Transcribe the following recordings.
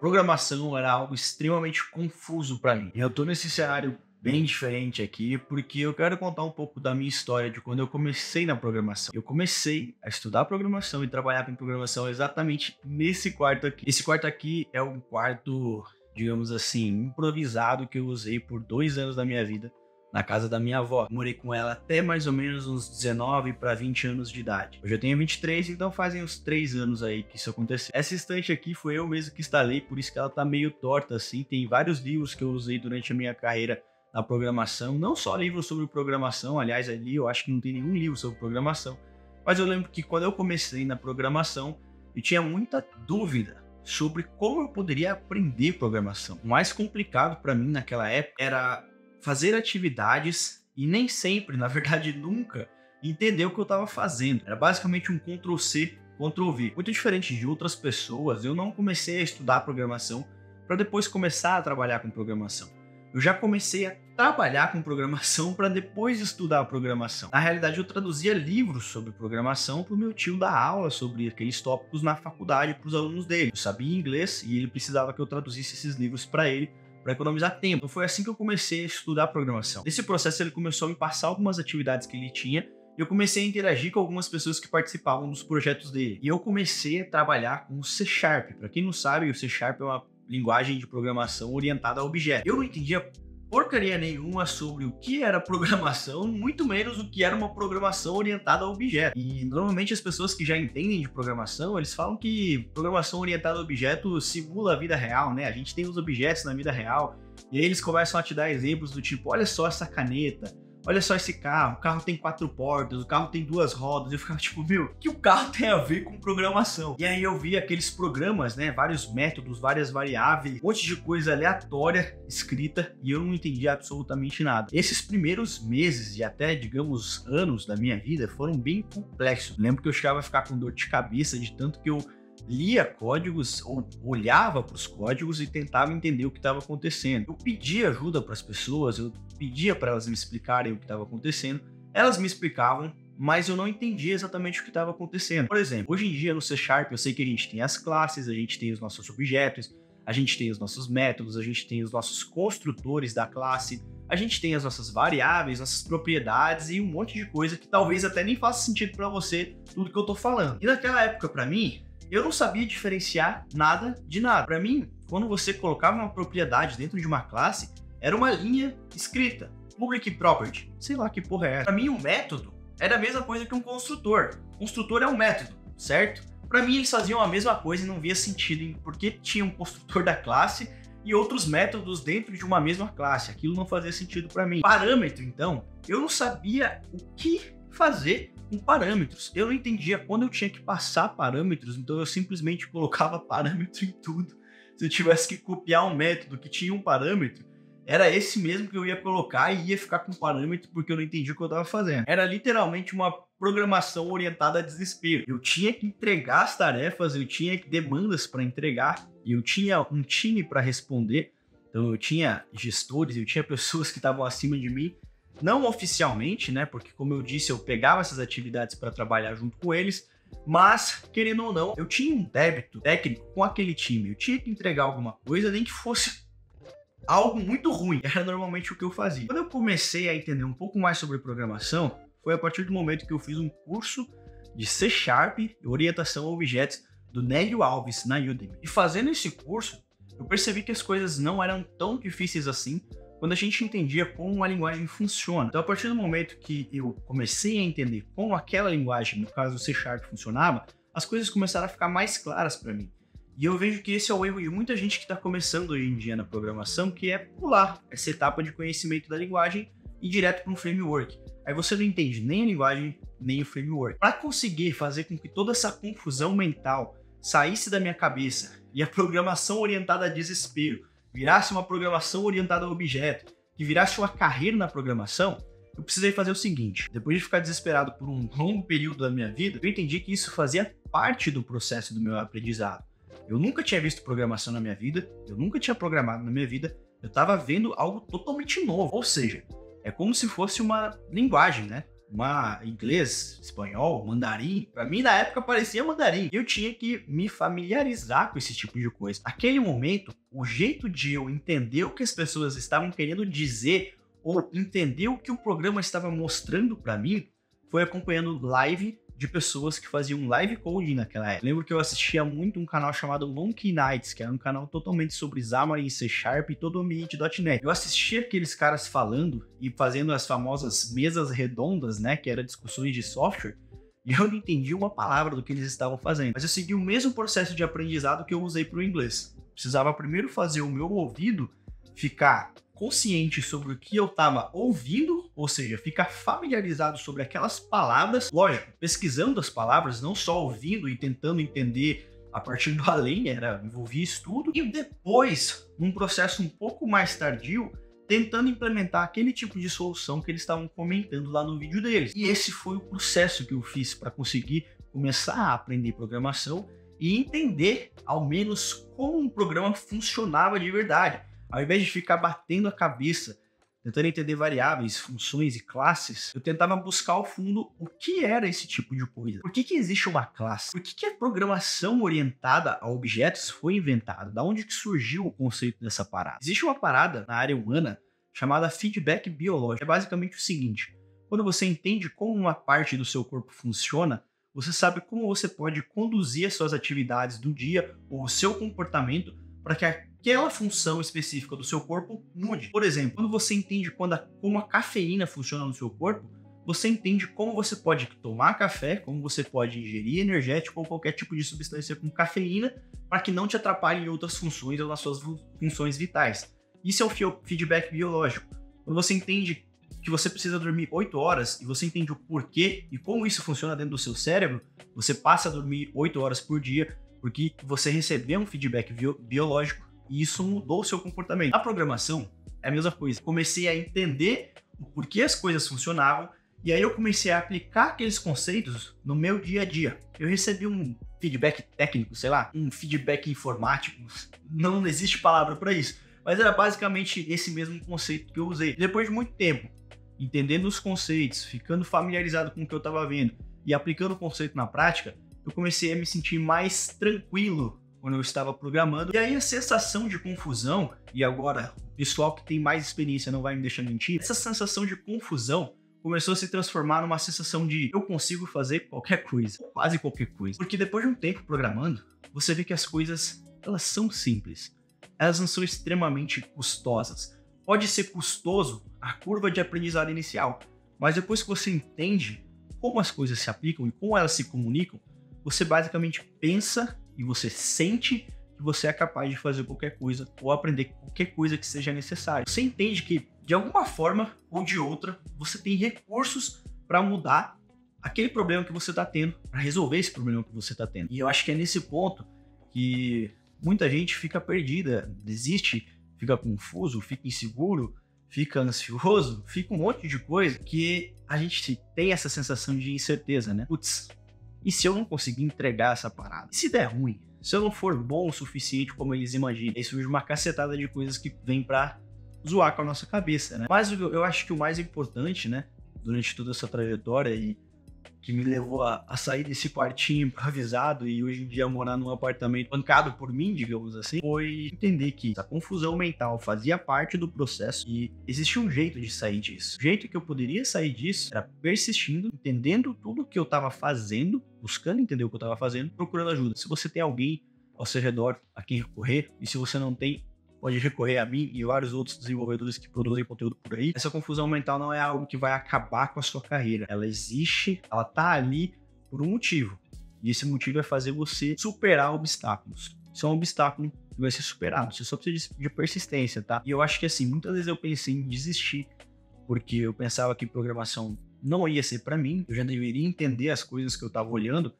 Programação era algo extremamente confuso para mim. E eu tô nesse cenário bem diferente aqui, porque eu quero contar um pouco da minha história de quando eu comecei na programação. Eu comecei a estudar programação e trabalhar com programação exatamente nesse quarto aqui. Esse quarto aqui é um quarto, digamos assim, improvisado que eu usei por 2 anos da minha vida na casa da minha avó. Morei com ela até mais ou menos uns 19 para 20 anos de idade. Hoje eu tenho 23, então fazem uns 3 anos aí que isso aconteceu. Essa estante aqui foi eu mesmo que instalei, por isso que ela tá meio torta assim. Tem vários livros que eu usei durante a minha carreira na programação, não só livros sobre programação, aliás, ali eu acho que não tem nenhum livro sobre programação, mas eu lembro que quando eu comecei na programação, eu tinha muita dúvida sobre como eu poderia aprender programação. O mais complicado para mim naquela época era fazer atividades e nem sempre, na verdade nunca, entender o que eu estava fazendo. Era basicamente um Ctrl+C, Ctrl+V. Muito diferente de outras pessoas, eu não comecei a estudar programação para depois começar a trabalhar com programação. Eu já comecei a trabalhar com programação para depois estudar programação. Na realidade, eu traduzia livros sobre programação para o meu tio dar aula sobre aqueles tópicos na faculdade para os alunos dele. Eu sabia inglês e ele precisava que eu traduzisse esses livros para ele, para economizar tempo. Então foi assim que eu comecei a estudar programação. Nesse processo ele começou a me passar algumas atividades que ele tinha e eu comecei a interagir com algumas pessoas que participavam dos projetos dele. E eu comecei a trabalhar com o C#. Para quem não sabe, o C# é uma linguagem de programação orientada a objetos. Eu não entendia porcaria nenhuma sobre o que era programação, muito menos o que era uma programação orientada a objetos. E normalmente as pessoas que já entendem de programação, eles falam que programação orientada a objeto simula a vida real, né? A gente tem os objetos na vida real, e aí eles começam a te dar exemplos do tipo, olha só essa caneta, olha só esse carro, o carro tem 4 portas, o carro tem 2 rodas. Eu ficava tipo, meu, o que o carro tem a ver com programação? E aí eu vi aqueles programas, né, vários métodos, várias variáveis, um monte de coisa aleatória escrita e eu não entendia absolutamente nada. Esses primeiros meses e até, digamos, anos da minha vida foram bem complexos. Lembro que eu chegava a ficar com dor de cabeça de tanto que eu lia códigos ou olhava para os códigos e tentava entender o que estava acontecendo. Eu pedia ajuda para as pessoas, eu pedia para elas me explicarem o que estava acontecendo, elas me explicavam, mas eu não entendia exatamente o que estava acontecendo. Por exemplo, hoje em dia no C# eu sei que a gente tem as classes, a gente tem os nossos objetos, a gente tem os nossos métodos, a gente tem os nossos construtores da classe, a gente tem as nossas variáveis, nossas propriedades e um monte de coisa que talvez até nem faça sentido para você tudo que eu tô falando. E naquela época, para mim, eu não sabia diferenciar nada de nada. Para mim, quando você colocava uma propriedade dentro de uma classe, era uma linha escrita, public property, sei lá que porra é essa. Para mim, um método era a mesma coisa que um construtor. Construtor é um método, certo? Para mim, eles faziam a mesma coisa e não via sentido em porque tinha um construtor da classe e outros métodos dentro de uma mesma classe. Aquilo não fazia sentido para mim. Parâmetro, então, eu não sabia o que fazer com parâmetros. Eu não entendia quando eu tinha que passar parâmetros, então eu simplesmente colocava parâmetro em tudo. Se eu tivesse que copiar um método que tinha um parâmetro, era esse mesmo que eu ia colocar e ia ficar com parâmetro porque eu não entendi o que eu estava fazendo. Era literalmente uma programação orientada a desespero. Eu tinha que entregar as tarefas, eu tinha demandas para entregar, e eu tinha um time para responder, então eu tinha gestores, eu tinha pessoas que estavam acima de mim, não oficialmente, né? Porque, como eu disse, eu pegava essas atividades para trabalhar junto com eles, mas, querendo ou não, eu tinha um débito técnico com aquele time. Eu tinha que entregar alguma coisa, nem que fosse algo muito ruim. Era normalmente o que eu fazia. Quando eu comecei a entender um pouco mais sobre programação, foi a partir do momento que eu fiz um curso de C# e orientação a objetos do Nélio Alves na Udemy. E fazendo esse curso, eu percebi que as coisas não eram tão difíceis assim quando a gente entendia como a linguagem funciona. Então, a partir do momento que eu comecei a entender como aquela linguagem, no caso o C#, funcionava, as coisas começaram a ficar mais claras para mim. E eu vejo que esse é o erro de muita gente que está começando hoje em dia na programação, que é pular essa etapa de conhecimento da linguagem e ir direto para um framework. Aí você não entende nem a linguagem, nem o framework. Para conseguir fazer com que toda essa confusão mental saísse da minha cabeça e a programação orientada a desespero virasse uma programação orientada a objeto, que virasse uma carreira na programação, eu precisei fazer o seguinte. Depois de ficar desesperado por um longo período da minha vida, eu entendi que isso fazia parte do processo do meu aprendizado. Eu nunca tinha visto programação na minha vida, eu nunca tinha programado na minha vida, eu estava vendo algo totalmente novo. Ou seja, é como se fosse uma linguagem, né? inglês, espanhol, mandarim. Pra mim, na época, parecia mandarim. Eu tinha que me familiarizar com esse tipo de coisa. Naquele momento, o jeito de eu entender o que as pessoas estavam querendo dizer ou entender o que o programa estava mostrando pra mim foi acompanhando live de pessoas que faziam live coding naquela época. Lembro que eu assistia muito um canal chamado Monkey Knights, que era um canal totalmente sobre Xamarin, C Sharp e todo o ambiente .NET. Eu assistia aqueles caras falando e fazendo as famosas mesas redondas, né, que eram discussões de software, e eu não entendi uma palavra do que eles estavam fazendo. Mas eu segui o mesmo processo de aprendizado que eu usei para o inglês. Precisava primeiro fazer o meu ouvido ficar consciente sobre o que eu estava ouvindo, ou seja, ficar familiarizado sobre aquelas palavras, lógico, pesquisando as palavras, não só ouvindo e tentando entender a partir do além, envolvia estudo, e depois, num processo um pouco mais tardio, tentando implementar aquele tipo de solução que eles estavam comentando lá no vídeo deles. E esse foi o processo que eu fiz para conseguir começar a aprender programação e entender, ao menos, como um programa funcionava de verdade. Ao invés de ficar batendo a cabeça, tentando entender variáveis, funções e classes, eu tentava buscar ao fundo o que era esse tipo de coisa. Por que existe uma classe? Por que a programação orientada a objetos foi inventada? Da onde que surgiu o conceito dessa parada? Existe uma parada na área humana chamada feedback biológico. É basicamente o seguinte: quando você entende como uma parte do seu corpo funciona, você sabe como você pode conduzir as suas atividades do dia ou o seu comportamento para que aquela função específica do seu corpo mude. Por exemplo, quando você entende como a cafeína funciona no seu corpo, você entende como você pode tomar café, como você pode ingerir energético ou qualquer tipo de substância com cafeína para que não te atrapalhe em outras funções ou nas suas funções vitais. Isso é o feedback biológico. Quando você entende que você precisa dormir 8 horas e você entende o porquê e como isso funciona dentro do seu cérebro, você passa a dormir 8 horas por dia porque você recebeu um feedback biológico e isso mudou o seu comportamento. Na programação, é a mesma coisa. Comecei a entender o porquê as coisas funcionavam e aí eu comecei a aplicar aqueles conceitos no meu dia a dia. Eu recebi um feedback técnico, sei lá, um feedback informático, não existe palavra para isso, mas era basicamente esse mesmo conceito que eu usei. Depois de muito tempo, entendendo os conceitos, ficando familiarizado com o que eu estava vendo e aplicando o conceito na prática, eu comecei a me sentir mais tranquilo quando eu estava programando. E aí a sensação de confusão, e agora o pessoal que tem mais experiência não vai me deixar mentir, essa sensação de confusão começou a se transformar numa sensação de eu consigo fazer qualquer coisa, quase qualquer coisa. Porque depois de um tempo programando, você vê que as coisas, elas são simples. Elas não são extremamente custosas. Pode ser custoso a curva de aprendizado inicial, mas depois que você entende como as coisas se aplicam e como elas se comunicam, você basicamente pensa e você sente que você é capaz de fazer qualquer coisa ou aprender qualquer coisa que seja necessário. Você entende que, de alguma forma ou de outra, você tem recursos para mudar aquele problema que você está tendo, para resolver esse problema que você está tendo. E eu acho que é nesse ponto que muita gente fica perdida, desiste, fica confuso, fica inseguro, fica ansioso, fica um monte de coisa que a gente tem essa sensação de incerteza, né? Putz, e se eu não conseguir entregar essa parada? E se der ruim? Se eu não for bom o suficiente como eles imaginam? Aí surge uma cacetada de coisas que vem pra zoar com a nossa cabeça, né? Mas eu acho que o mais importante, né, durante toda essa trajetória e que me levou a sair desse quartinho improvisado e hoje em dia morar num apartamento bancado por mim, digamos assim, foi entender que essa confusão mental fazia parte do processo e existia um jeito de sair disso. O jeito que eu poderia sair disso era persistindo, entendendo tudo o que eu estava fazendo, buscando entender o que eu estava fazendo, procurando ajuda. Se você tem alguém ao seu redor a quem recorrer, e se você não tem, pode recorrer a mim e vários outros desenvolvedores que produzem conteúdo por aí. Essa confusão mental não é algo que vai acabar com a sua carreira. Ela existe, ela tá ali por um motivo. E esse motivo é fazer você superar obstáculos. Isso é um obstáculo que vai ser superado. Você só precisa de persistência, tá? E eu acho que assim, muitas vezes eu pensei em desistir, porque eu pensava que programação não ia ser para mim. Eu já deveria entender as coisas que eu tava olhando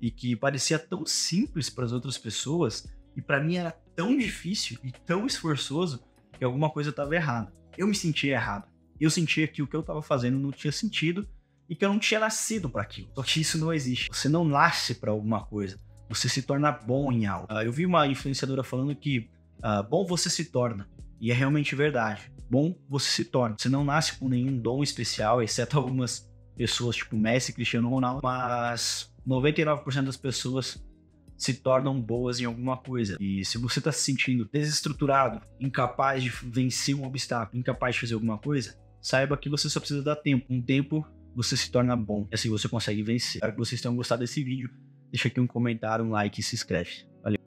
e que parecia tão simples para as outras pessoas e para mim era tão difícil e tão esforçoso que alguma coisa estava errada. Eu me sentia errado. Eu sentia que o que eu estava fazendo não tinha sentido e que eu não tinha nascido para aquilo. Só que isso não existe. Você não nasce para alguma coisa. Você se torna bom em algo. Eu vi uma influenciadora falando que bom você se torna. E é realmente verdade. Bom você se torna. Você não nasce com nenhum dom especial, exceto algumas pessoas tipo Messi, Cristiano Ronaldo, mas 99% das pessoas se tornam boas em alguma coisa. E se você está se sentindo desestruturado, incapaz de vencer um obstáculo, incapaz de fazer alguma coisa, saiba que você só precisa dar tempo. Com o tempo, você se torna bom. E assim você consegue vencer. Espero que vocês tenham gostado desse vídeo. Deixa aqui um comentário, um like e se inscreve.